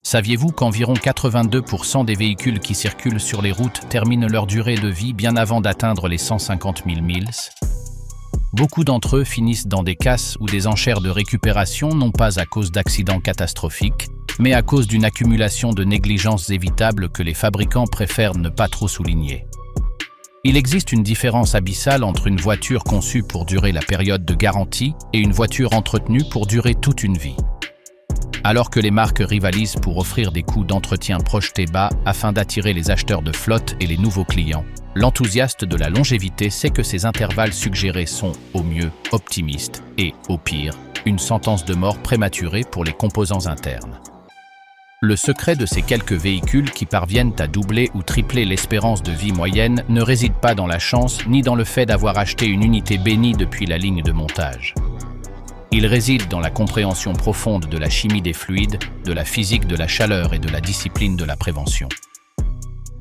Saviez-vous qu'environ 82% des véhicules qui circulent sur les routes terminent leur durée de vie bien avant d'atteindre les 150 000 miles? Beaucoup d'entre eux finissent dans des casses ou des enchères de récupération non pas à cause d'accidents catastrophiques, mais à cause d'une accumulation de négligences évitables que les fabricants préfèrent ne pas trop souligner. Il existe une différence abyssale entre une voiture conçue pour durer la période de garantie et une voiture entretenue pour durer toute une vie. Alors que les marques rivalisent pour offrir des coûts d'entretien projetés bas afin d'attirer les acheteurs de flotte et les nouveaux clients, l'enthousiaste de la longévité sait que ces intervalles suggérés sont, au mieux, optimistes et, au pire, une sentence de mort prématurée pour les composants internes. Le secret de ces quelques véhicules qui parviennent à doubler ou tripler l'espérance de vie moyenne ne réside pas dans la chance ni dans le fait d'avoir acheté une unité bénie depuis la ligne de montage. Il réside dans la compréhension profonde de la chimie des fluides, de la physique de la chaleur et de la discipline de la prévention.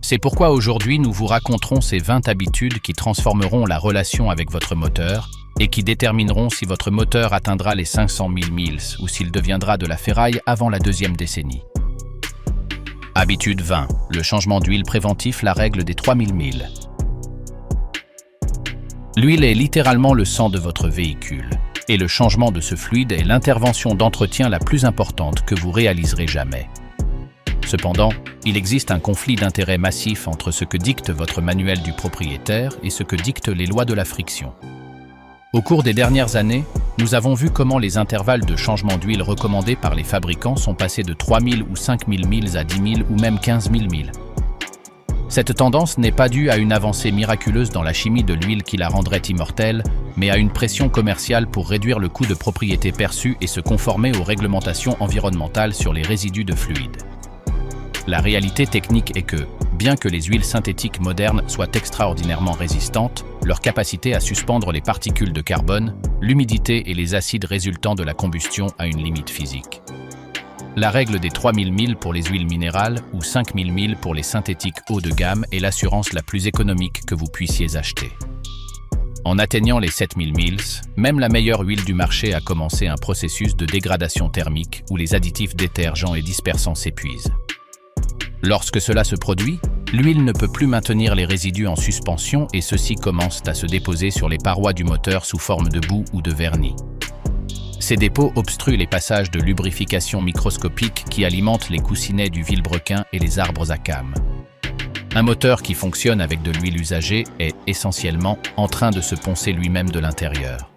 C'est pourquoi aujourd'hui nous vous raconterons ces 20 habitudes qui transformeront la relation avec votre moteur et qui détermineront si votre moteur atteindra les 500 000 miles ou s'il deviendra de la ferraille avant la deuxième décennie. Habitude 20. Le changement d'huile préventif, la règle des 3000 milles. L'huile est littéralement le sang de votre véhicule. Et le changement de ce fluide est l'intervention d'entretien la plus importante que vous réaliserez jamais. Cependant, il existe un conflit d'intérêts massif entre ce que dicte votre manuel du propriétaire et ce que dictent les lois de la friction. Au cours des dernières années, nous avons vu comment les intervalles de changement d'huile recommandés par les fabricants sont passés de 3000 ou 5000 milles à 10 000 ou même 15 000 milles. Cette tendance n'est pas due à une avancée miraculeuse dans la chimie de l'huile qui la rendrait immortelle, mais à une pression commerciale pour réduire le coût de propriété perçu et se conformer aux réglementations environnementales sur les résidus de fluide. La réalité technique est que, bien que les huiles synthétiques modernes soient extraordinairement résistantes, leur capacité à suspendre les particules de carbone, l'humidité et les acides résultant de la combustion a une limite physique. La règle des 3000 milles pour les huiles minérales ou 5000 milles pour les synthétiques haut de gamme est l'assurance la plus économique que vous puissiez acheter. En atteignant les 7000 milles, même la meilleure huile du marché a commencé un processus de dégradation thermique où les additifs détergents et dispersants s'épuisent. Lorsque cela se produit, l'huile ne peut plus maintenir les résidus en suspension et ceux-ci commencent à se déposer sur les parois du moteur sous forme de boue ou de vernis. Ces dépôts obstruent les passages de lubrification microscopiques qui alimentent les coussinets du vilebrequin et les arbres à cames. Un moteur qui fonctionne avec de l'huile usagée est, essentiellement, en train de se poncer lui-même de l'intérieur.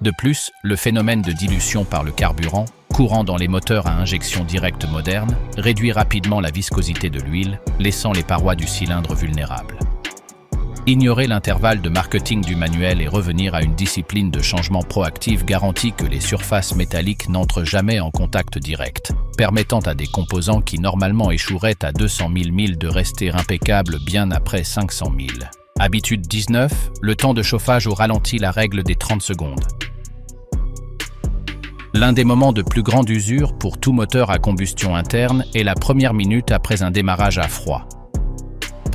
De plus, le phénomène de dilution par le carburant, courant dans les moteurs à injection directe modernes, réduit rapidement la viscosité de l'huile, laissant les parois du cylindre vulnérables. Ignorer l'intervalle de marketing du manuel et revenir à une discipline de changement proactive garantit que les surfaces métalliques n'entrent jamais en contact direct, permettant à des composants qui normalement échoueraient à 200 000 milles de rester impeccables bien après 500 000. Habitude 19. Le temps de chauffage au ralenti, la règle des 30 secondes. L'un des moments de plus grande usure pour tout moteur à combustion interne est la première minute après un démarrage à froid.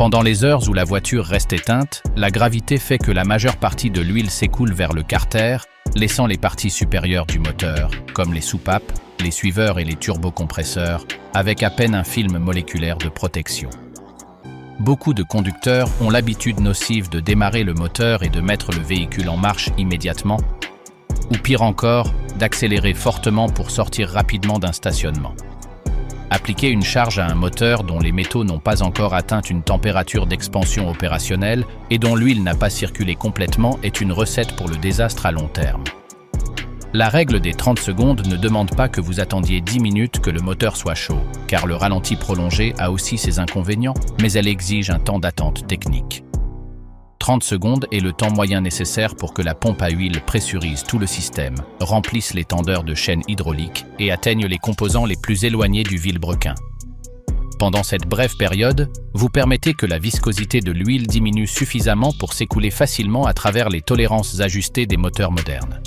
Pendant les heures où la voiture reste éteinte, la gravité fait que la majeure partie de l'huile s'écoule vers le carter, laissant les parties supérieures du moteur, comme les soupapes, les suiveurs et les turbocompresseurs, avec à peine un film moléculaire de protection. Beaucoup de conducteurs ont l'habitude nocive de démarrer le moteur et de mettre le véhicule en marche immédiatement, ou pire encore, d'accélérer fortement pour sortir rapidement d'un stationnement. Appliquer une charge à un moteur dont les métaux n'ont pas encore atteint une température d'expansion opérationnelle et dont l'huile n'a pas circulé complètement est une recette pour le désastre à long terme. La règle des 30 secondes ne demande pas que vous attendiez 10 minutes que le moteur soit chaud, car le ralenti prolongé a aussi ses inconvénients, mais elle exige un temps d'attente technique. 30 secondes est le temps moyen nécessaire pour que la pompe à huile pressurise tout le système, remplisse les tendeurs de chaîne hydraulique et atteigne les composants les plus éloignés du vilebrequin. Pendant cette brève période, vous permettez que la viscosité de l'huile diminue suffisamment pour s'écouler facilement à travers les tolérances ajustées des moteurs modernes.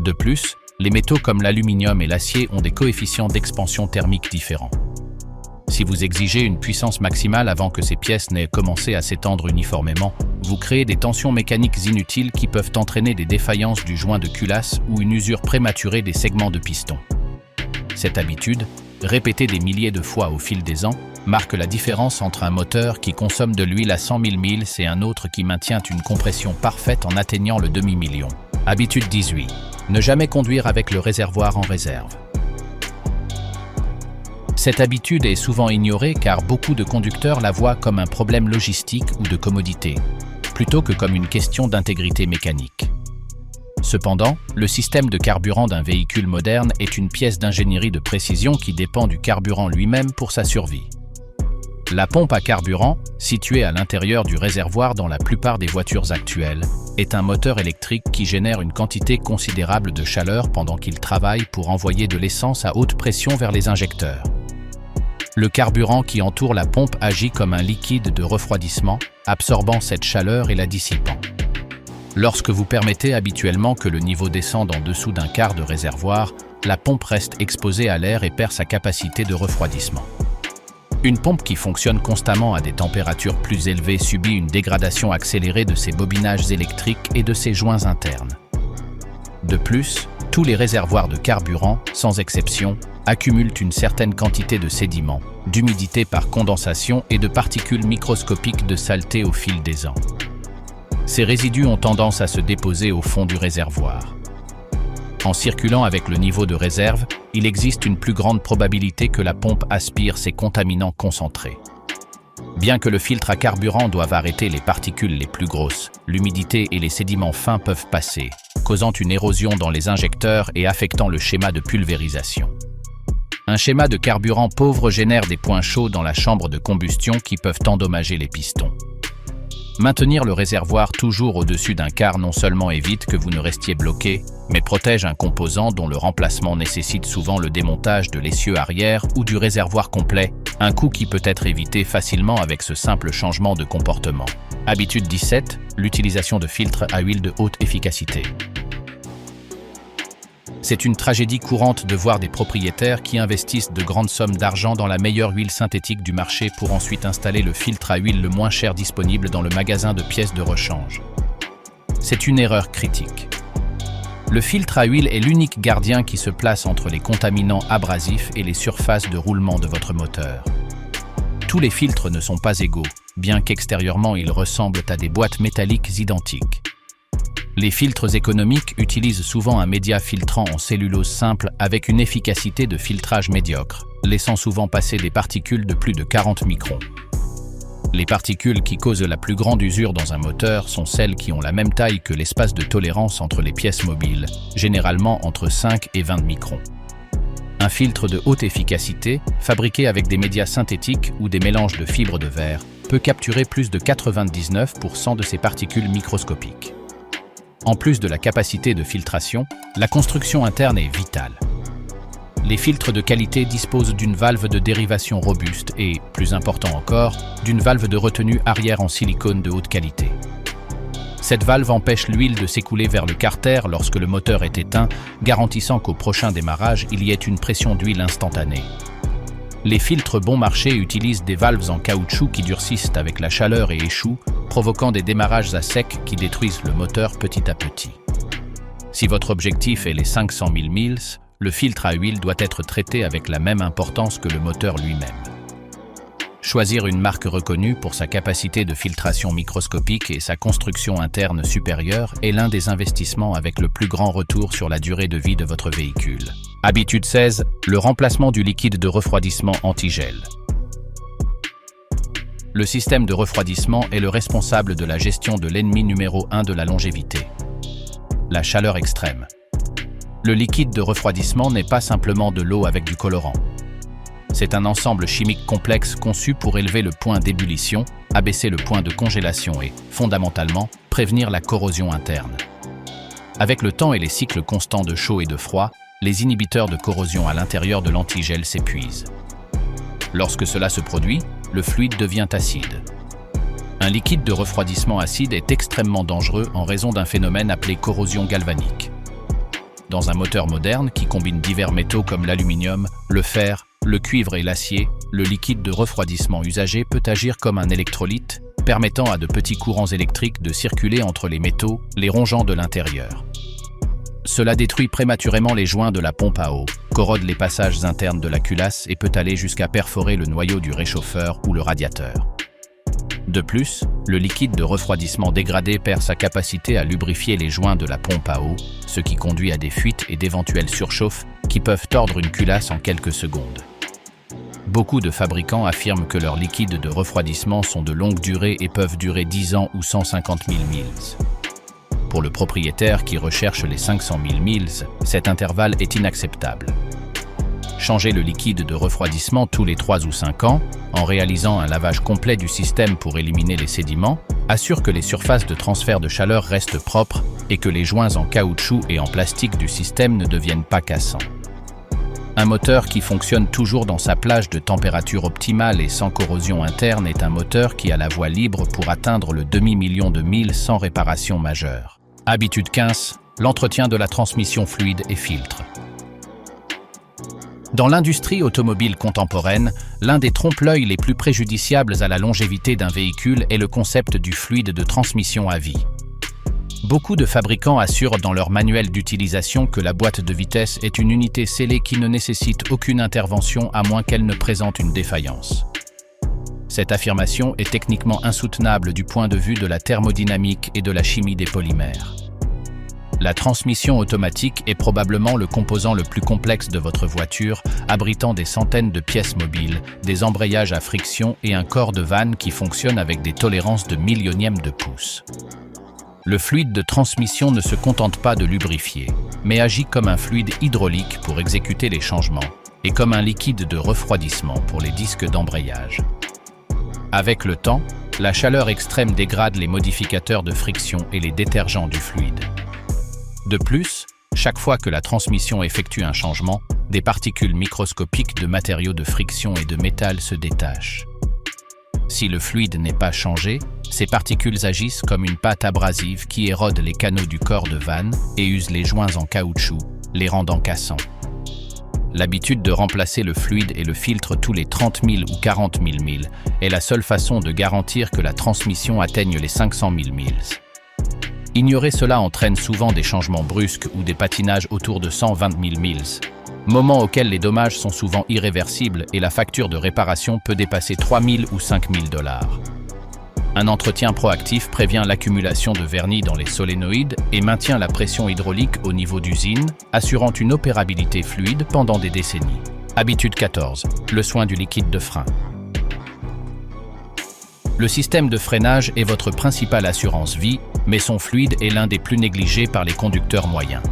De plus, les métaux comme l'aluminium et l'acier ont des coefficients d'expansion thermique différents. Si vous exigez une puissance maximale avant que ces pièces n'aient commencé à s'étendre uniformément, vous créez des tensions mécaniques inutiles qui peuvent entraîner des défaillances du joint de culasse ou une usure prématurée des segments de piston. Cette habitude, répétée des milliers de fois au fil des ans, marque la différence entre un moteur qui consomme de l'huile à 100 000 miles et un autre qui maintient une compression parfaite en atteignant le demi-million. Habitude 18. Ne jamais conduire avec le réservoir en réserve. Cette habitude est souvent ignorée car beaucoup de conducteurs la voient comme un problème logistique ou de commodité, plutôt que comme une question d'intégrité mécanique. Cependant, le système de carburant d'un véhicule moderne est une pièce d'ingénierie de précision qui dépend du carburant lui-même pour sa survie. La pompe à carburant, située à l'intérieur du réservoir dans la plupart des voitures actuelles, est un moteur électrique qui génère une quantité considérable de chaleur pendant qu'il travaille pour envoyer de l'essence à haute pression vers les injecteurs. Le carburant qui entoure la pompe agit comme un liquide de refroidissement, absorbant cette chaleur et la dissipant. Lorsque vous permettez habituellement que le niveau descende en dessous d'un quart de réservoir, la pompe reste exposée à l'air et perd sa capacité de refroidissement. Une pompe qui fonctionne constamment à des températures plus élevées subit une dégradation accélérée de ses bobinages électriques et de ses joints internes. De plus, tous les réservoirs de carburant, sans exception, accumulent une certaine quantité de sédiments, d'humidité par condensation et de particules microscopiques de saleté au fil des ans. Ces résidus ont tendance à se déposer au fond du réservoir. En circulant avec le niveau de réserve, il existe une plus grande probabilité que la pompe aspire ces contaminants concentrés. Bien que le filtre à carburant doive arrêter les particules les plus grosses, l'humidité et les sédiments fins peuvent passer, causant une érosion dans les injecteurs et affectant le schéma de pulvérisation. Un schéma de carburant pauvre génère des points chauds dans la chambre de combustion qui peuvent endommager les pistons. Maintenir le réservoir toujours au-dessus d'un quart non seulement évite que vous ne restiez bloqué, mais protège un composant dont le remplacement nécessite souvent le démontage de l'essieu arrière ou du réservoir complet, un coût qui peut être évité facilement avec ce simple changement de comportement. Habitude 17. L'utilisation de filtres à huile de haute efficacité. C'est une tragédie courante de voir des propriétaires qui investissent de grandes sommes d'argent dans la meilleure huile synthétique du marché pour ensuite installer le filtre à huile le moins cher disponible dans le magasin de pièces de rechange. C'est une erreur critique. Le filtre à huile est l'unique gardien qui se place entre les contaminants abrasifs et les surfaces de roulement de votre moteur. Tous les filtres ne sont pas égaux, bien qu'extérieurement ils ressemblent à des boîtes métalliques identiques. Les filtres économiques utilisent souvent un média filtrant en cellulose simple avec une efficacité de filtrage médiocre, laissant souvent passer des particules de plus de 40 microns. Les particules qui causent la plus grande usure dans un moteur sont celles qui ont la même taille que l'espace de tolérance entre les pièces mobiles, généralement entre 5 et 20 microns. Un filtre de haute efficacité, fabriqué avec des médias synthétiques ou des mélanges de fibres de verre, peut capturer plus de 99% de ces particules microscopiques. En plus de la capacité de filtration, la construction interne est vitale. Les filtres de qualité disposent d'une valve de dérivation robuste et, plus important encore, d'une valve de retenue arrière en silicone de haute qualité. Cette valve empêche l'huile de s'écouler vers le carter lorsque le moteur est éteint, garantissant qu'au prochain démarrage, il y ait une pression d'huile instantanée. Les filtres bon marché utilisent des valves en caoutchouc qui durcissent avec la chaleur et échouent, provoquant des démarrages à sec qui détruisent le moteur petit à petit. Si votre objectif est les 500 000 miles, le filtre à huile doit être traité avec la même importance que le moteur lui-même. Choisir une marque reconnue pour sa capacité de filtration microscopique et sa construction interne supérieure est l'un des investissements avec le plus grand retour sur la durée de vie de votre véhicule. Habitude 16. Le remplacement du liquide de refroidissement anti-gel. Le système de refroidissement est le responsable de la gestion de l'ennemi numéro 1 de la longévité, la chaleur extrême. Le liquide de refroidissement n'est pas simplement de l'eau avec du colorant. C'est un ensemble chimique complexe conçu pour élever le point d'ébullition, abaisser le point de congélation et, fondamentalement, prévenir la corrosion interne. Avec le temps et les cycles constants de chaud et de froid, les inhibiteurs de corrosion à l'intérieur de l'antigel s'épuisent. Lorsque cela se produit, le fluide devient acide. Un liquide de refroidissement acide est extrêmement dangereux en raison d'un phénomène appelé corrosion galvanique. Dans un moteur moderne qui combine divers métaux comme l'aluminium, le fer, le cuivre et l'acier, le liquide de refroidissement usagé peut agir comme un électrolyte, permettant à de petits courants électriques de circuler entre les métaux, les rongeant de l'intérieur. Cela détruit prématurément les joints de la pompe à eau, corrode les passages internes de la culasse et peut aller jusqu'à perforer le noyau du réchauffeur ou le radiateur. De plus, le liquide de refroidissement dégradé perd sa capacité à lubrifier les joints de la pompe à eau, ce qui conduit à des fuites et d'éventuelles surchauffes qui peuvent tordre une culasse en quelques secondes. Beaucoup de fabricants affirment que leurs liquides de refroidissement sont de longue durée et peuvent durer 10 ans ou 150 000 milles. Pour le propriétaire qui recherche les 500 000 milles, cet intervalle est inacceptable. Changer le liquide de refroidissement tous les 3 ou 5 ans, en réalisant un lavage complet du système pour éliminer les sédiments, assure que les surfaces de transfert de chaleur restent propres et que les joints en caoutchouc et en plastique du système ne deviennent pas cassants. Un moteur qui fonctionne toujours dans sa plage de température optimale et sans corrosion interne est un moteur qui a la voie libre pour atteindre le demi-million de milles sans réparation majeure. Habitude 15, l'entretien de la transmission fluide et filtre. Dans l'industrie automobile contemporaine, l'un des trompe-l'œil les plus préjudiciables à la longévité d'un véhicule est le concept du fluide de transmission à vie. Beaucoup de fabricants assurent dans leur manuel d'utilisation que la boîte de vitesse est une unité scellée qui ne nécessite aucune intervention à moins qu'elle ne présente une défaillance. Cette affirmation est techniquement insoutenable du point de vue de la thermodynamique et de la chimie des polymères. La transmission automatique est probablement le composant le plus complexe de votre voiture, abritant des centaines de pièces mobiles, des embrayages à friction et un corps de vanne qui fonctionne avec des tolérances de millionièmes de pouce. Le fluide de transmission ne se contente pas de lubrifier, mais agit comme un fluide hydraulique pour exécuter les changements et comme un liquide de refroidissement pour les disques d'embrayage. Avec le temps, la chaleur extrême dégrade les modificateurs de friction et les détergents du fluide. De plus, chaque fois que la transmission effectue un changement, des particules microscopiques de matériaux de friction et de métal se détachent. Si le fluide n'est pas changé, ces particules agissent comme une pâte abrasive qui érode les canaux du corps de vanne et use les joints en caoutchouc, les rendant cassants. L'habitude de remplacer le fluide et le filtre tous les 30 000 ou 40 000 milles est la seule façon de garantir que la transmission atteigne les 500 000 milles. Ignorer cela entraîne souvent des changements brusques ou des patinages autour de 120 000 milles, moment auquel les dommages sont souvent irréversibles et la facture de réparation peut dépasser 3 000 ou 5 000 $. Un entretien proactif prévient l'accumulation de vernis dans les solénoïdes et maintient la pression hydraulique au niveau d'usine, assurant une opérabilité fluide pendant des décennies. Habitude 14. Le soin du liquide de frein. Le système de freinage est votre principale assurance vie, mais son fluide est l'un des plus négligés par les conducteurs moyens.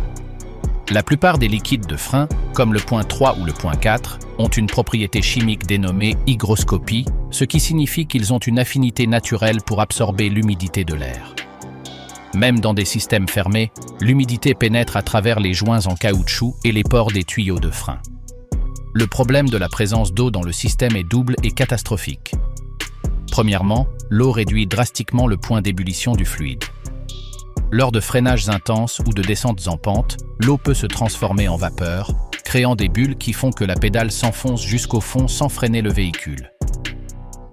La plupart des liquides de frein, comme le point 3 ou le point 4, ont une propriété chimique dénommée hygroscopie, ce qui signifie qu'ils ont une affinité naturelle pour absorber l'humidité de l'air. Même dans des systèmes fermés, l'humidité pénètre à travers les joints en caoutchouc et les pores des tuyaux de frein. Le problème de la présence d'eau dans le système est double et catastrophique. Premièrement, l'eau réduit drastiquement le point d'ébullition du fluide. Lors de freinages intenses ou de descentes en pente, l'eau peut se transformer en vapeur, créant des bulles qui font que la pédale s'enfonce jusqu'au fond sans freiner le véhicule.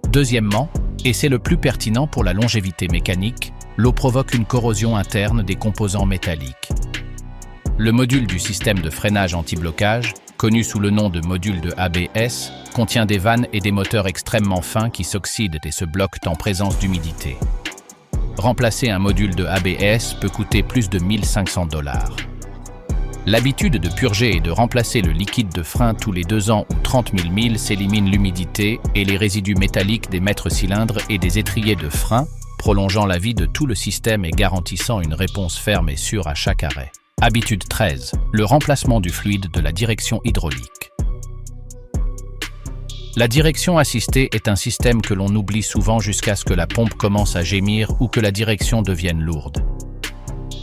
Deuxièmement, et c'est le plus pertinent pour la longévité mécanique, l'eau provoque une corrosion interne des composants métalliques. Le module du système de freinage anti-blocage, connu sous le nom de module de ABS, contient des vannes et des moteurs extrêmement fins qui s'oxydent et se bloquent en présence d'humidité. Remplacer un module de ABS peut coûter plus de 1 500 $. L'habitude de purger et de remplacer le liquide de frein tous les 2 ans ou 30 000 milles élimine l'humidité et les résidus métalliques des maîtres-cylindres et des étriers de frein, prolongeant la vie de tout le système et garantissant une réponse ferme et sûre à chaque arrêt. Habitude 13. Le remplacement du fluide de la direction hydraulique. La direction assistée est un système que l'on oublie souvent jusqu'à ce que la pompe commence à gémir ou que la direction devienne lourde.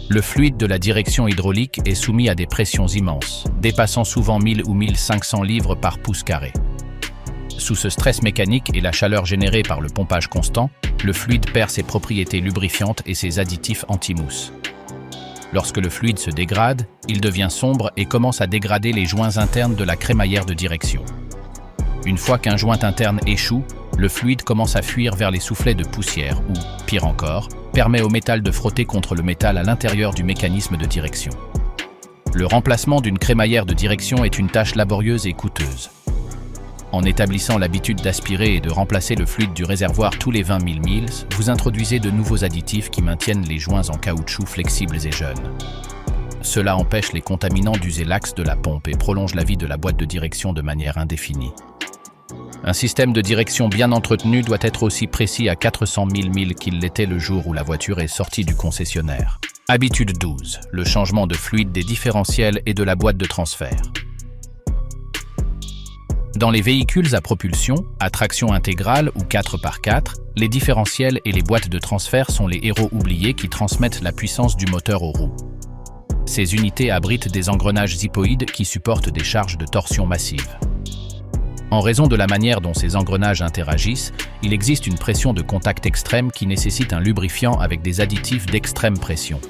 Le fluide de la direction hydraulique est soumis à des pressions immenses, dépassant souvent 1000 ou 1500 livres par pouce carré. Sous ce stress mécanique et la chaleur générée par le pompage constant, le fluide perd ses propriétés lubrifiantes et ses additifs anti-mousse. Lorsque le fluide se dégrade, il devient sombre et commence à dégrader les joints internes de la crémaillère de direction. Une fois qu'un joint interne échoue, le fluide commence à fuir vers les soufflets de poussière ou, pire encore, permet au métal de frotter contre le métal à l'intérieur du mécanisme de direction. le remplacement d'une crémaillère de direction est une tâche laborieuse et coûteuse. En établissant l'habitude d'aspirer et de remplacer le fluide du réservoir tous les 20 000 milles, vous introduisez de nouveaux additifs qui maintiennent les joints en caoutchouc flexibles et jeunes. Cela empêche les contaminants d'user l'axe de la pompe et prolonge la vie de la boîte de direction de manière indéfinie. Un système de direction bien entretenu doit être aussi précis à 400 000 milles qu'il l'était le jour où la voiture est sortie du concessionnaire. Habitude 12. Le changement de fluide des différentiels et de la boîte de transfert. Dans les véhicules à propulsion, à traction intégrale ou 4x4, les différentiels et les boîtes de transfert sont les héros oubliés qui transmettent la puissance du moteur aux roues. Ces unités abritent des engrenages zippoïdes qui supportent des charges de torsion massives. En raison de la manière dont ces engrenages interagissent, il existe une pression de contact extrême qui nécessite un lubrifiant avec des additifs d'extrême pression.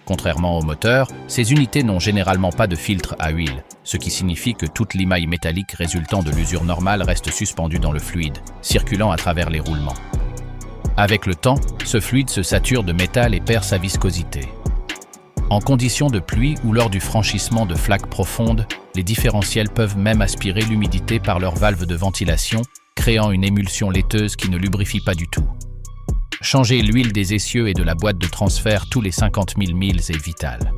Contrairement au moteur, ces unités n'ont généralement pas de filtre à huile, ce qui signifie que toute limaille métallique résultant de l'usure normale reste suspendue dans le fluide, circulant à travers les roulements. Avec le temps, ce fluide se sature de métal et perd sa viscosité. En conditions de pluie ou lors du franchissement de flaques profondes, les différentiels peuvent même aspirer l'humidité par leurs valves de ventilation, créant une émulsion laiteuse qui ne lubrifie pas du tout. Changer l'huile des essieux et de la boîte de transfert tous les 50 000 milles est vital.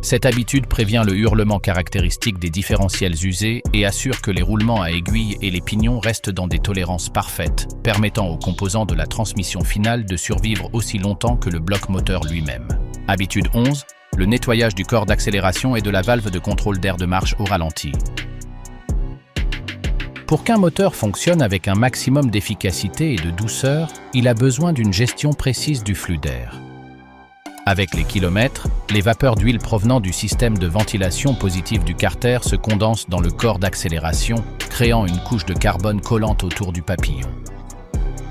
Cette habitude prévient le hurlement caractéristique des différentiels usés et assure que les roulements à aiguille et les pignons restent dans des tolérances parfaites, permettant aux composants de la transmission finale de survivre aussi longtemps que le bloc moteur lui-même. Habitude 11. Le nettoyage du corps d'accélération et de la valve de contrôle d'air de marche au ralenti. Pour qu'un moteur fonctionne avec un maximum d'efficacité et de douceur, il a besoin d'une gestion précise du flux d'air. Avec les kilomètres, les vapeurs d'huile provenant du système de ventilation positive du carter se condensent dans le corps d'accélération, créant une couche de carbone collante autour du papillon.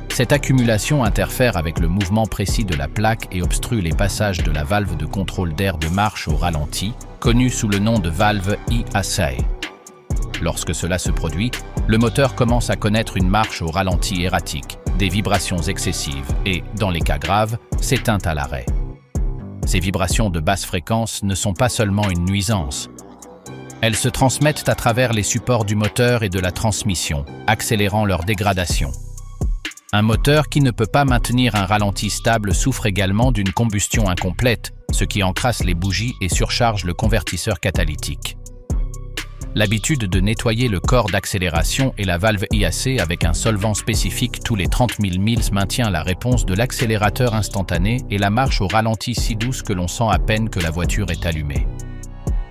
Cette accumulation interfère avec le mouvement précis de la plaque et obstrue les passages de la valve de contrôle d'air de marche au ralenti, connue sous le nom de valve IACE. Lorsque cela se produit, le moteur commence à connaître une marche au ralenti erratique, des vibrations excessives et, dans les cas graves, s'éteint à l'arrêt. Ces vibrations de basse fréquence ne sont pas seulement une nuisance. Elles se transmettent à travers les supports du moteur et de la transmission, accélérant leur dégradation. Un moteur qui ne peut pas maintenir un ralenti stable souffre également d'une combustion incomplète, ce qui encrasse les bougies et surcharge le convertisseur catalytique. L'habitude de nettoyer le corps d'accélération et la valve IAC avec un solvant spécifique tous les 30 000 milles maintient la réponse de l'accélérateur instantané et la marche au ralenti si douce que l'on sent à peine que la voiture est allumée.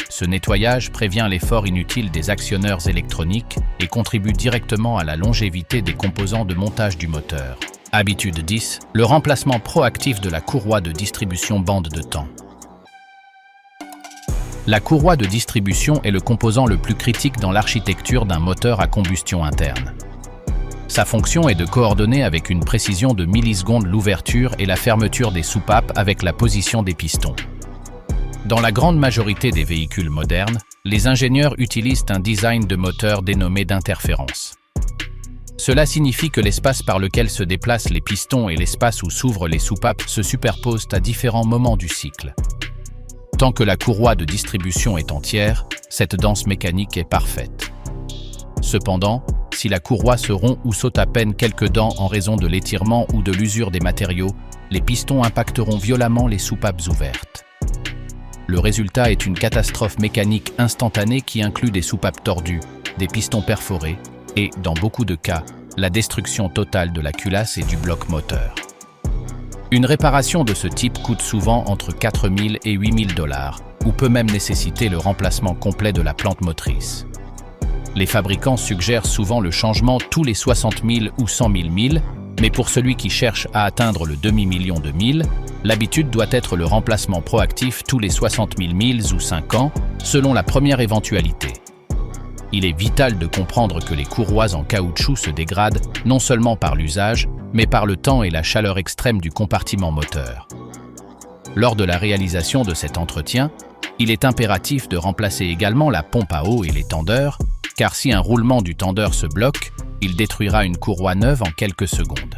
Ce nettoyage prévient l'effort inutile des actionneurs électroniques et contribue directement à la longévité des composants de montage du moteur. Habitude 10. Le remplacement proactif de la courroie de distribution bande de temps. La courroie de distribution est le composant le plus critique dans l'architecture d'un moteur à combustion interne. Sa fonction est de coordonner avec une précision de millisecondes l'ouverture et la fermeture des soupapes avec la position des pistons. Dans la grande majorité des véhicules modernes, les ingénieurs utilisent un design de moteur dénommé d'interférence. Cela signifie que l'espace par lequel se déplacent les pistons et l'espace où s'ouvrent les soupapes se superposent à différents moments du cycle. Tant que la courroie de distribution est entière, cette danse mécanique est parfaite. Cependant, si la courroie se rompt ou saute à peine quelques dents en raison de l'étirement ou de l'usure des matériaux, les pistons impacteront violemment les soupapes ouvertes. Le résultat est une catastrophe mécanique instantanée qui inclut des soupapes tordues, des pistons perforés et, dans beaucoup de cas, la destruction totale de la culasse et du bloc moteur. Une réparation de ce type coûte souvent entre 4 000 et 8 000 $, ou peut même nécessiter le remplacement complet de la plante motrice. Les fabricants suggèrent souvent le changement tous les 60 000 ou 100 000 milles, mais pour celui qui cherche à atteindre le demi-million de milles, l'habitude doit être le remplacement proactif tous les 60 000 milles ou 5 ans, selon la première éventualité. Il est vital de comprendre que les courroies en caoutchouc se dégradent non seulement par l'usage, mais par le temps et la chaleur extrême du compartiment moteur. Lors de la réalisation de cet entretien, il est impératif de remplacer également la pompe à eau et les tendeurs, car si un roulement du tendeur se bloque, il détruira une courroie neuve en quelques secondes.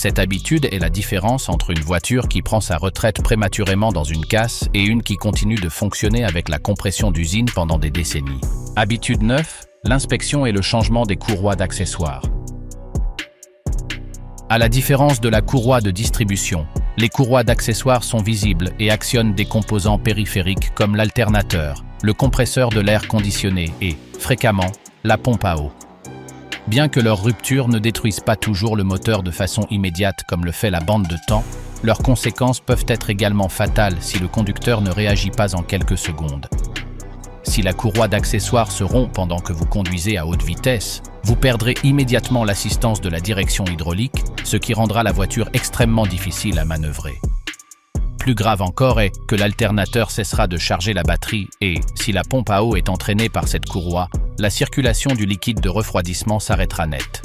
Cette habitude est la différence entre une voiture qui prend sa retraite prématurément dans une casse et une qui continue de fonctionner avec la compression d'usine pendant des décennies. Habitude 9, l'inspection et le changement des courroies d'accessoires. À la différence de la courroie de distribution, les courroies d'accessoires sont visibles et actionnent des composants périphériques comme l'alternateur, le compresseur de l'air conditionné et, fréquemment, la pompe à eau. Bien que leur rupture ne détruise pas toujours le moteur de façon immédiate comme le fait la bande de temps, leurs conséquences peuvent être également fatales si le conducteur ne réagit pas en quelques secondes. Si la courroie d'accessoires se rompt pendant que vous conduisez à haute vitesse, vous perdrez immédiatement l'assistance de la direction hydraulique, ce qui rendra la voiture extrêmement difficile à manœuvrer. Plus grave encore est que l'alternateur cessera de charger la batterie et, si la pompe à eau est entraînée par cette courroie, la circulation du liquide de refroidissement s'arrêtera net.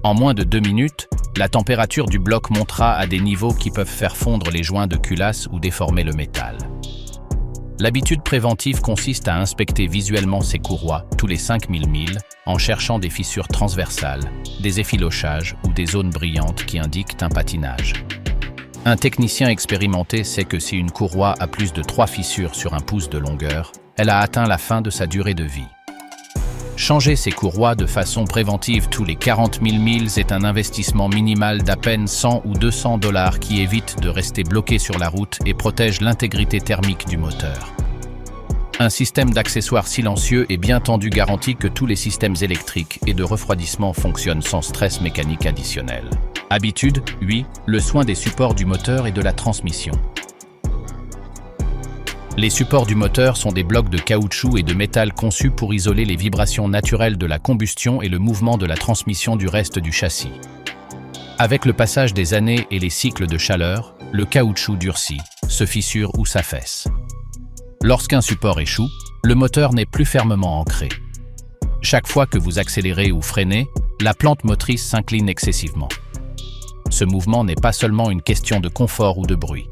En moins de 2 minutes, la température du bloc montera à des niveaux qui peuvent faire fondre les joints de culasse ou déformer le métal. L'habitude préventive consiste à inspecter visuellement ces courroies tous les 5000 milles en cherchant des fissures transversales, des effilochages ou des zones brillantes qui indiquent un patinage. Un technicien expérimenté sait que si une courroie a plus de 3 fissures sur un pouce de longueur, elle a atteint la fin de sa durée de vie. Changer ces courroies de façon préventive tous les 40 000 milles est un investissement minimal d'à peine 100 ou 200 $ qui évite de rester bloqué sur la route et protège l'intégrité thermique du moteur. Un système d'accessoires silencieux et bien tendu garantit que tous les systèmes électriques et de refroidissement fonctionnent sans stress mécanique additionnel. Habitude 8. Le soin des supports du moteur et de la transmission. Les supports du moteur sont des blocs de caoutchouc et de métal conçus pour isoler les vibrations naturelles de la combustion et le mouvement de la transmission du reste du châssis. Avec le passage des années et les cycles de chaleur, le caoutchouc durcit, se fissure ou s'affaisse. Lorsqu'un support échoue, le moteur n'est plus fermement ancré. Chaque fois que vous accélérez ou freinez, la plante motrice s'incline excessivement. Ce mouvement n'est pas seulement une question de confort ou de bruit.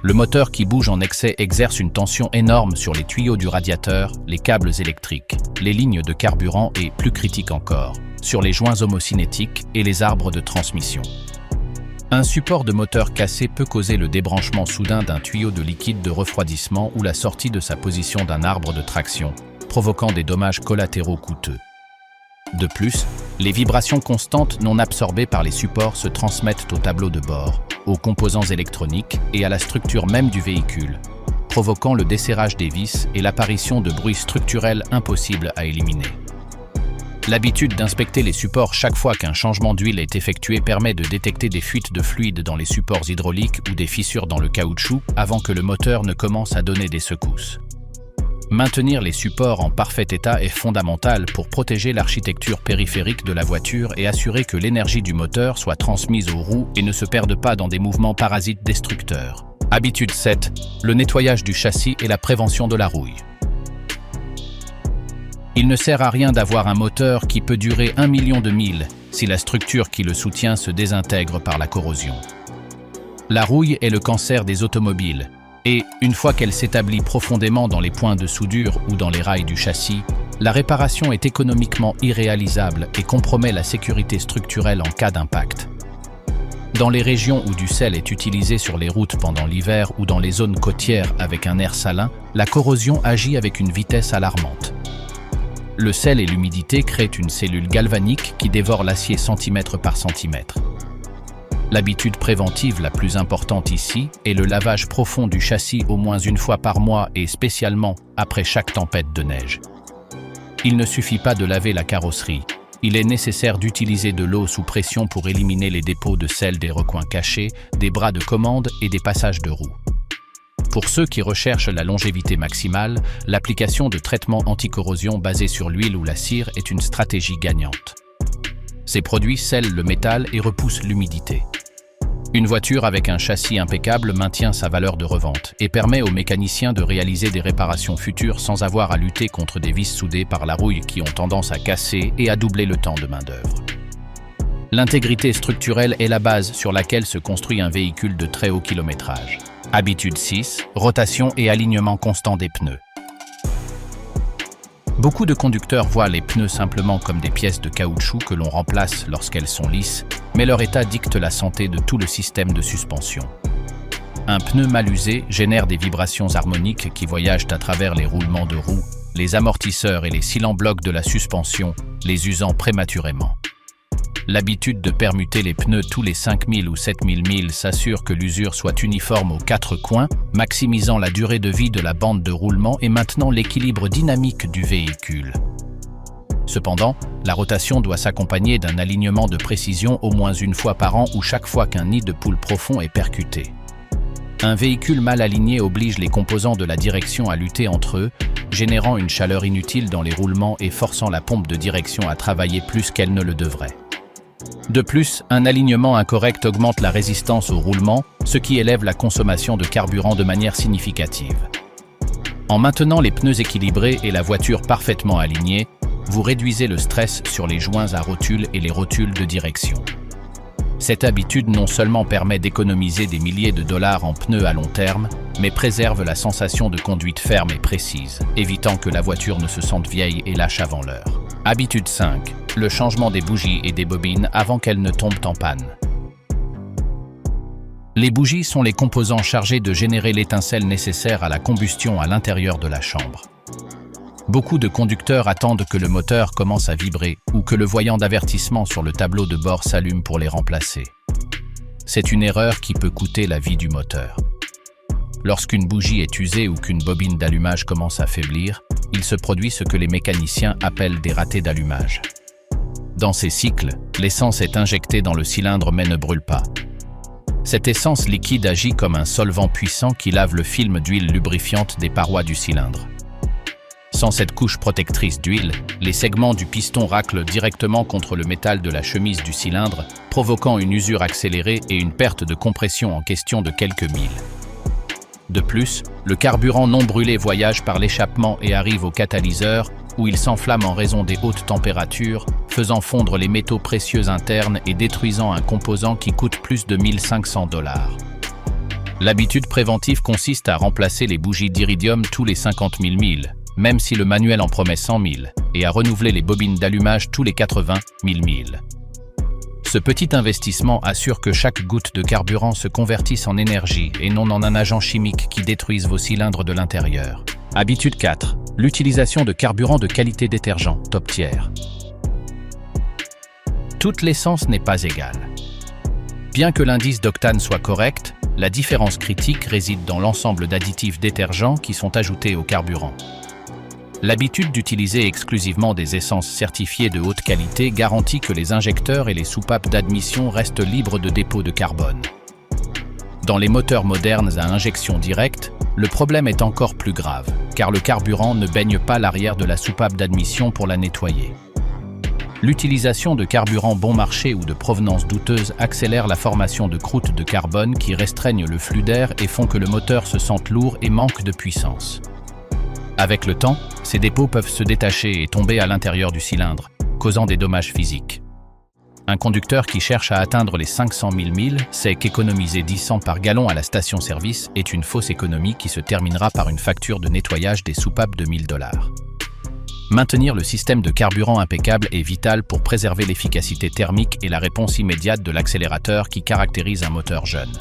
Le moteur qui bouge en excès exerce une tension énorme sur les tuyaux du radiateur, les câbles électriques, les lignes de carburant et, plus critique encore, sur les joints homocinétiques et les arbres de transmission. Un support de moteur cassé peut causer le débranchement soudain d'un tuyau de liquide de refroidissement ou la sortie de sa position d'un arbre de traction, provoquant des dommages collatéraux coûteux. De plus, les vibrations constantes non absorbées par les supports se transmettent au tableau de bord, aux composants électroniques et à la structure même du véhicule, provoquant le desserrage des vis et l'apparition de bruits structurels impossibles à éliminer. L'habitude d'inspecter les supports chaque fois qu'un changement d'huile est effectué permet de détecter des fuites de fluide dans les supports hydrauliques ou des fissures dans le caoutchouc avant que le moteur ne commence à donner des secousses. Maintenir les supports en parfait état est fondamental pour protéger l'architecture périphérique de la voiture et assurer que l'énergie du moteur soit transmise aux roues et ne se perde pas dans des mouvements parasites destructeurs. Habitude 7. Le nettoyage du châssis et la prévention de la rouille. Il ne sert à rien d'avoir un moteur qui peut durer 1 million de milles si la structure qui le soutient se désintègre par la corrosion. La rouille est le cancer des automobiles. Et, une fois qu'elle s'établit profondément dans les points de soudure ou dans les rails du châssis, la réparation est économiquement irréalisable et compromet la sécurité structurelle en cas d'impact. Dans les régions où du sel est utilisé sur les routes pendant l'hiver ou dans les zones côtières avec un air salin, la corrosion agit avec une vitesse alarmante. Le sel et l'humidité créent une cellule galvanique qui dévore l'acier centimètre par centimètre. L'habitude préventive la plus importante ici est le lavage profond du châssis au moins une fois par mois et spécialement après chaque tempête de neige. Il ne suffit pas de laver la carrosserie, il est nécessaire d'utiliser de l'eau sous pression pour éliminer les dépôts de sel des recoins cachés, des bras de commande et des passages de roues. Pour ceux qui recherchent la longévité maximale, l'application de traitements anti-corrosion basés sur l'huile ou la cire est une stratégie gagnante. Ces produits scellent le métal et repoussent l'humidité. Une voiture avec un châssis impeccable maintient sa valeur de revente et permet aux mécaniciens de réaliser des réparations futures sans avoir à lutter contre des vis soudées par la rouille qui ont tendance à casser et à doubler le temps de main-d'œuvre. L'intégrité structurelle est la base sur laquelle se construit un véhicule de très haut kilométrage. Habitude 6, rotation et alignement constant des pneus. Beaucoup de conducteurs voient les pneus simplement comme des pièces de caoutchouc que l'on remplace lorsqu'elles sont lisses, mais leur état dicte la santé de tout le système de suspension. Un pneu mal usé génère des vibrations harmoniques qui voyagent à travers les roulements de roues, les amortisseurs et les cylindres blocs de la suspension, les usant prématurément. L'habitude de permuter les pneus tous les 5000 ou 7000 milles s'assure que l'usure soit uniforme aux 4 coins, maximisant la durée de vie de la bande de roulement et maintenant l'équilibre dynamique du véhicule. Cependant, la rotation doit s'accompagner d'un alignement de précision au moins une fois par an ou chaque fois qu'un nid de poule profond est percuté. Un véhicule mal aligné oblige les composants de la direction à lutter entre eux, générant une chaleur inutile dans les roulements et forçant la pompe de direction à travailler plus qu'elle ne le devrait. De plus, un alignement incorrect augmente la résistance au roulement, ce qui élève la consommation de carburant de manière significative. En maintenant les pneus équilibrés et la voiture parfaitement alignée, vous réduisez le stress sur les joints à rotules et les rotules de direction. Cette habitude non seulement permet d'économiser des milliers de dollars en pneus à long terme, mais préserve la sensation de conduite ferme et précise, évitant que la voiture ne se sente vieille et lâche avant l'heure. Habitude 5. Le changement des bougies et des bobines avant qu'elles ne tombent en panne. Les bougies sont les composants chargés de générer l'étincelle nécessaire à la combustion à l'intérieur de la chambre. Beaucoup de conducteurs attendent que le moteur commence à vibrer ou que le voyant d'avertissement sur le tableau de bord s'allume pour les remplacer. C'est une erreur qui peut coûter la vie du moteur. Lorsqu'une bougie est usée ou qu'une bobine d'allumage commence à faiblir, il se produit ce que les mécaniciens appellent des ratés d'allumage. Dans ces cycles, l'essence est injectée dans le cylindre mais ne brûle pas. Cette essence liquide agit comme un solvant puissant qui lave le film d'huile lubrifiante des parois du cylindre. Sans cette couche protectrice d'huile, les segments du piston raclent directement contre le métal de la chemise du cylindre, provoquant une usure accélérée et une perte de compression en question de quelques milles. De plus, le carburant non brûlé voyage par l'échappement et arrive au catalyseur, où il s'enflamme en raison des hautes températures, faisant fondre les métaux précieux internes et détruisant un composant qui coûte plus de 1 500 $. L'habitude préventive consiste à remplacer les bougies d'iridium tous les 50 000 milles, même si le manuel en promet 100 000, et à renouveler les bobines d'allumage tous les 80 000 milles. Ce petit investissement assure que chaque goutte de carburant se convertisse en énergie et non en un agent chimique qui détruise vos cylindres de l'intérieur. Habitude 4. L'utilisation de carburant de qualité détergent, top tiers. Toute l'essence n'est pas égale. Bien que l'indice d'octane soit correct, la différence critique réside dans l'ensemble d'additifs détergents qui sont ajoutés au carburant. L'habitude d'utiliser exclusivement des essences certifiées de haute qualité garantit que les injecteurs et les soupapes d'admission restent libres de dépôts de carbone. Dans les moteurs modernes à injection directe, le problème est encore plus grave, car le carburant ne baigne pas l'arrière de la soupape d'admission pour la nettoyer. L'utilisation de carburant bon marché ou de provenance douteuse accélère la formation de croûtes de carbone qui restreignent le flux d'air et font que le moteur se sente lourd et manque de puissance. Avec le temps, ces dépôts peuvent se détacher et tomber à l'intérieur du cylindre, causant des dommages physiques. Un conducteur qui cherche à atteindre les 500 000 milles sait qu'économiser 10 cents par gallon à la station-service est une fausse économie qui se terminera par une facture de nettoyage des soupapes de 1 000 $. Maintenir le système de carburant impeccable est vital pour préserver l'efficacité thermique et la réponse immédiate de l'accélérateur qui caractérise un moteur jeune.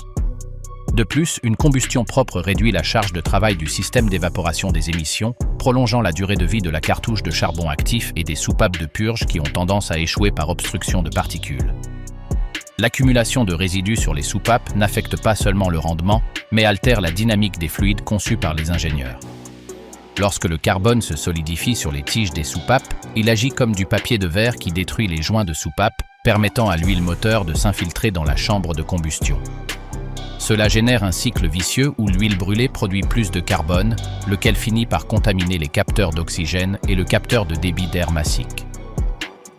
De plus, une combustion propre réduit la charge de travail du système d'évaporation des émissions, prolongeant la durée de vie de la cartouche de charbon actif et des soupapes de purge qui ont tendance à échouer par obstruction de particules. L'accumulation de résidus sur les soupapes n'affecte pas seulement le rendement, mais altère la dynamique des fluides conçus par les ingénieurs. Lorsque le carbone se solidifie sur les tiges des soupapes, il agit comme du papier de verre qui détruit les joints de soupape, permettant à l'huile moteur de s'infiltrer dans la chambre de combustion. Cela génère un cycle vicieux où l'huile brûlée produit plus de carbone, lequel finit par contaminer les capteurs d'oxygène et le capteur de débit d'air massique.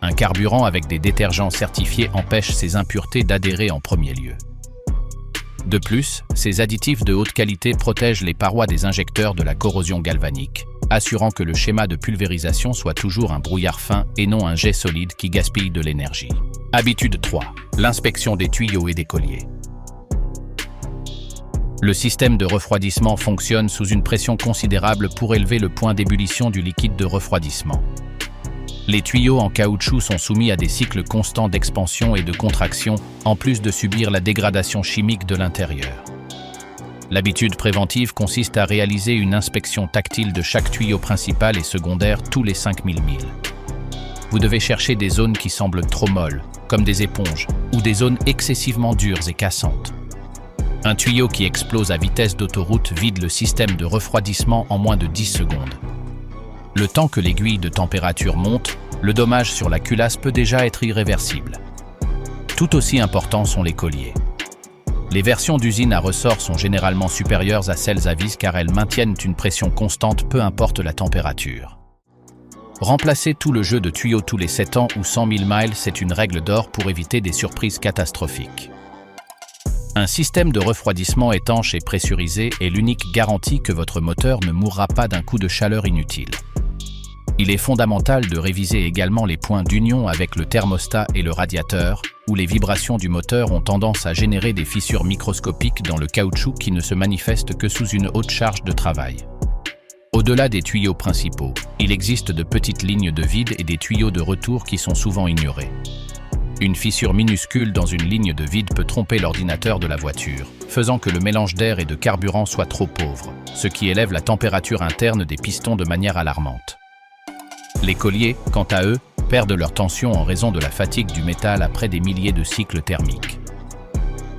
Un carburant avec des détergents certifiés empêche ces impuretés d'adhérer en premier lieu. De plus, ces additifs de haute qualité protègent les parois des injecteurs de la corrosion galvanique, assurant que le schéma de pulvérisation soit toujours un brouillard fin et non un jet solide qui gaspille de l'énergie. Habitude 3. L'inspection des tuyaux et des colliers. Le système de refroidissement fonctionne sous une pression considérable pour élever le point d'ébullition du liquide de refroidissement. Les tuyaux en caoutchouc sont soumis à des cycles constants d'expansion et de contraction, en plus de subir la dégradation chimique de l'intérieur. L'habitude préventive consiste à réaliser une inspection tactile de chaque tuyau principal et secondaire tous les 5000 milles. Vous devez chercher des zones qui semblent trop molles, comme des éponges, ou des zones excessivement dures et cassantes. Un tuyau qui explose à vitesse d'autoroute vide le système de refroidissement en moins de 10 secondes. Le temps que l'aiguille de température monte, le dommage sur la culasse peut déjà être irréversible. Tout aussi importants sont les colliers. Les versions d'usine à ressort sont généralement supérieures à celles à vis car elles maintiennent une pression constante peu importe la température. Remplacer tout le jeu de tuyaux tous les 7 ans ou 100 000 miles, c'est une règle d'or pour éviter des surprises catastrophiques. Un système de refroidissement étanche et pressurisé est l'unique garantie que votre moteur ne mourra pas d'un coup de chaleur inutile. Il est fondamental de réviser également les points d'union avec le thermostat et le radiateur, où les vibrations du moteur ont tendance à générer des fissures microscopiques dans le caoutchouc qui ne se manifestent que sous une haute charge de travail. Au-delà des tuyaux principaux, il existe de petites lignes de vide et des tuyaux de retour qui sont souvent ignorés. Une fissure minuscule dans une ligne de vide peut tromper l'ordinateur de la voiture, faisant que le mélange d'air et de carburant soit trop pauvre, ce qui élève la température interne des pistons de manière alarmante. Les colliers, quant à eux, perdent leur tension en raison de la fatigue du métal après des milliers de cycles thermiques.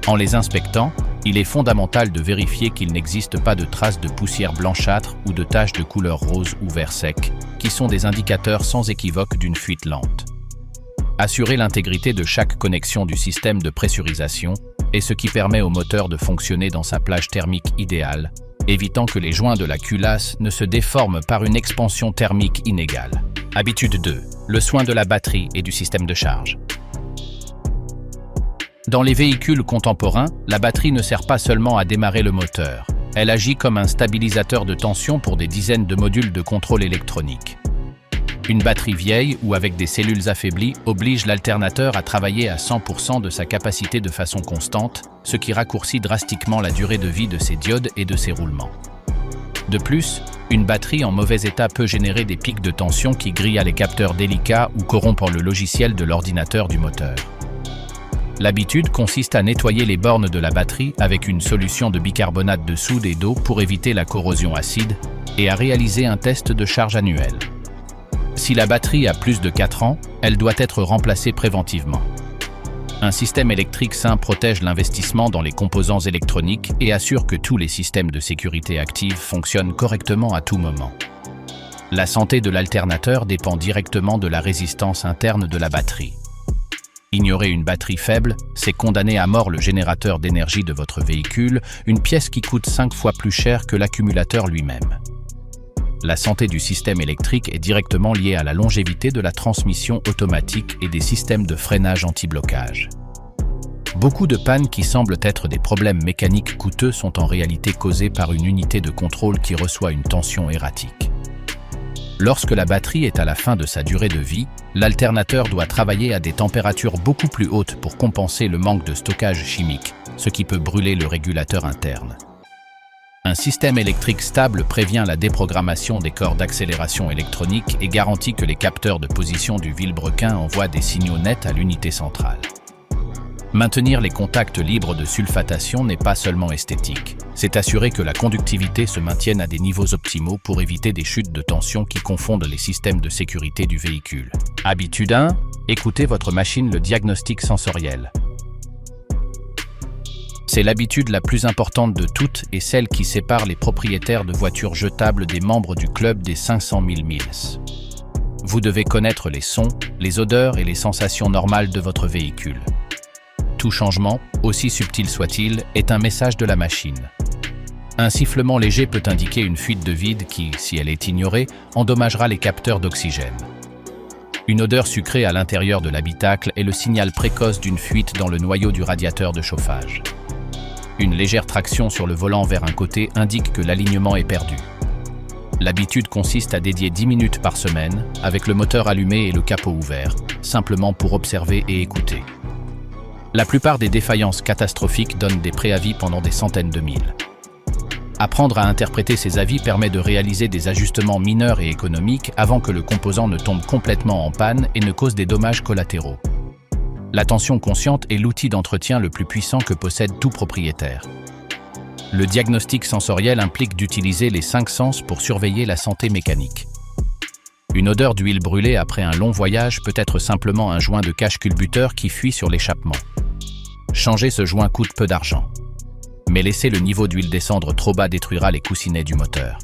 En les inspectant, il est fondamental de vérifier qu'il n'existe pas de traces de poussière blanchâtre ou de taches de couleur rose ou vert sec, qui sont des indicateurs sans équivoque d'une fuite lente. Assurer l'intégrité de chaque connexion du système de pressurisation est ce qui permet au moteur de fonctionner dans sa plage thermique idéale, évitant que les joints de la culasse ne se déforment par une expansion thermique inégale. Habitude 2. Le soin de la batterie et du système de charge. Dans les véhicules contemporains, la batterie ne sert pas seulement à démarrer le moteur. Elle agit comme un stabilisateur de tension pour des dizaines de modules de contrôle électronique. Une batterie vieille ou avec des cellules affaiblies oblige l'alternateur à travailler à 100% de sa capacité de façon constante, ce qui raccourcit drastiquement la durée de vie de ses diodes et de ses roulements. De plus, une batterie en mauvais état peut générer des pics de tension qui grillent les capteurs délicats ou corrompent le logiciel de l'ordinateur du moteur. L'habitude consiste à nettoyer les bornes de la batterie avec une solution de bicarbonate de soude et d'eau pour éviter la corrosion acide et à réaliser un test de charge annuel. Si la batterie a plus de 4 ans, elle doit être remplacée préventivement. Un système électrique sain protège l'investissement dans les composants électroniques et assure que tous les systèmes de sécurité active fonctionnent correctement à tout moment. La santé de l'alternateur dépend directement de la résistance interne de la batterie. Ignorer une batterie faible, c'est condamner à mort le générateur d'énergie de votre véhicule, une pièce qui coûte 5 fois plus cher que l'accumulateur lui-même. La santé du système électrique est directement liée à la longévité de la transmission automatique et des systèmes de freinage anti-blocage. Beaucoup de pannes qui semblent être des problèmes mécaniques coûteux sont en réalité causées par une unité de contrôle qui reçoit une tension erratique. Lorsque la batterie est à la fin de sa durée de vie, l'alternateur doit travailler à des températures beaucoup plus hautes pour compenser le manque de stockage chimique, ce qui peut brûler le régulateur interne. Un système électrique stable prévient la déprogrammation des corps d'accélération électronique et garantit que les capteurs de position du vilebrequin envoient des signaux nets à l'unité centrale. Maintenir les contacts libres de sulfatation n'est pas seulement esthétique, c'est assurer que la conductivité se maintienne à des niveaux optimaux pour éviter des chutes de tension qui confondent les systèmes de sécurité du véhicule. Habitude 1. Écoutez votre machine. Le diagnostic sensoriel. C'est l'habitude la plus importante de toutes et celle qui sépare les propriétaires de voitures jetables des membres du club des 500 000 miles. Vous devez connaître les sons, les odeurs et les sensations normales de votre véhicule. Tout changement, aussi subtil soit-il, est un message de la machine. Un sifflement léger peut indiquer une fuite de vide qui, si elle est ignorée, endommagera les capteurs d'oxygène. Une odeur sucrée à l'intérieur de l'habitacle est le signal précoce d'une fuite dans le noyau du radiateur de chauffage. Une légère traction sur le volant vers un côté indique que l'alignement est perdu. L'habitude consiste à dédier 10 minutes par semaine, avec le moteur allumé et le capot ouvert, simplement pour observer et écouter. La plupart des défaillances catastrophiques donnent des préavis pendant des centaines de milles. Apprendre à interpréter ces avis permet de réaliser des ajustements mineurs et économiques avant que le composant ne tombe complètement en panne et ne cause des dommages collatéraux. L'attention consciente est l'outil d'entretien le plus puissant que possède tout propriétaire. Le diagnostic sensoriel implique d'utiliser les 5 sens pour surveiller la santé mécanique. Une odeur d'huile brûlée après un long voyage peut être simplement un joint de cache-culbuteur qui fuit sur l'échappement. Changer ce joint coûte peu d'argent. Mais laisser le niveau d'huile descendre trop bas détruira les coussinets du moteur.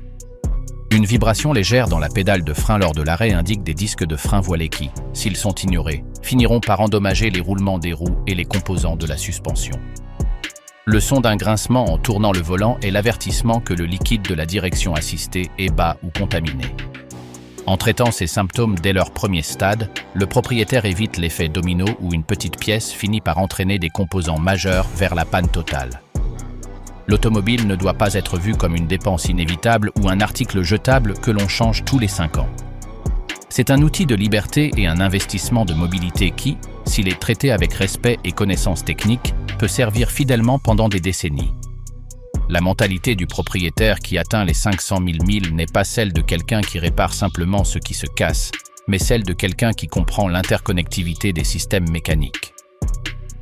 Une vibration légère dans la pédale de frein lors de l'arrêt indique des disques de frein voilés qui, s'ils sont ignorés, finiront par endommager les roulements des roues et les composants de la suspension. Le son d'un grincement en tournant le volant est l'avertissement que le liquide de la direction assistée est bas ou contaminé. En traitant ces symptômes dès leur premier stade, le propriétaire évite l'effet domino où une petite pièce finit par entraîner des composants majeurs vers la panne totale. L'automobile ne doit pas être vue comme une dépense inévitable ou un article jetable que l'on change tous les 5 ans. C'est un outil de liberté et un investissement de mobilité qui, s'il est traité avec respect et connaissances techniques, peut servir fidèlement pendant des décennies. La mentalité du propriétaire qui atteint les 500 000 milles n'est pas celle de quelqu'un qui répare simplement ce qui se casse, mais celle de quelqu'un qui comprend l'interconnectivité des systèmes mécaniques.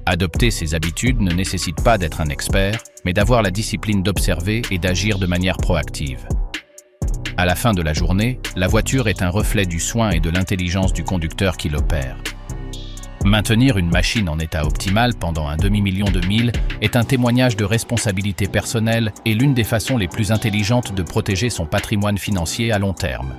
Adopter ces habitudes ne nécessite pas d'être un expert, mais d'avoir la discipline d'observer et d'agir de manière proactive. À la fin de la journée, la voiture est un reflet du soin et de l'intelligence du conducteur qui l'opère. Maintenir une machine en état optimal pendant un demi-million de milles est un témoignage de responsabilité personnelle et l'une des façons les plus intelligentes de protéger son patrimoine financier à long terme.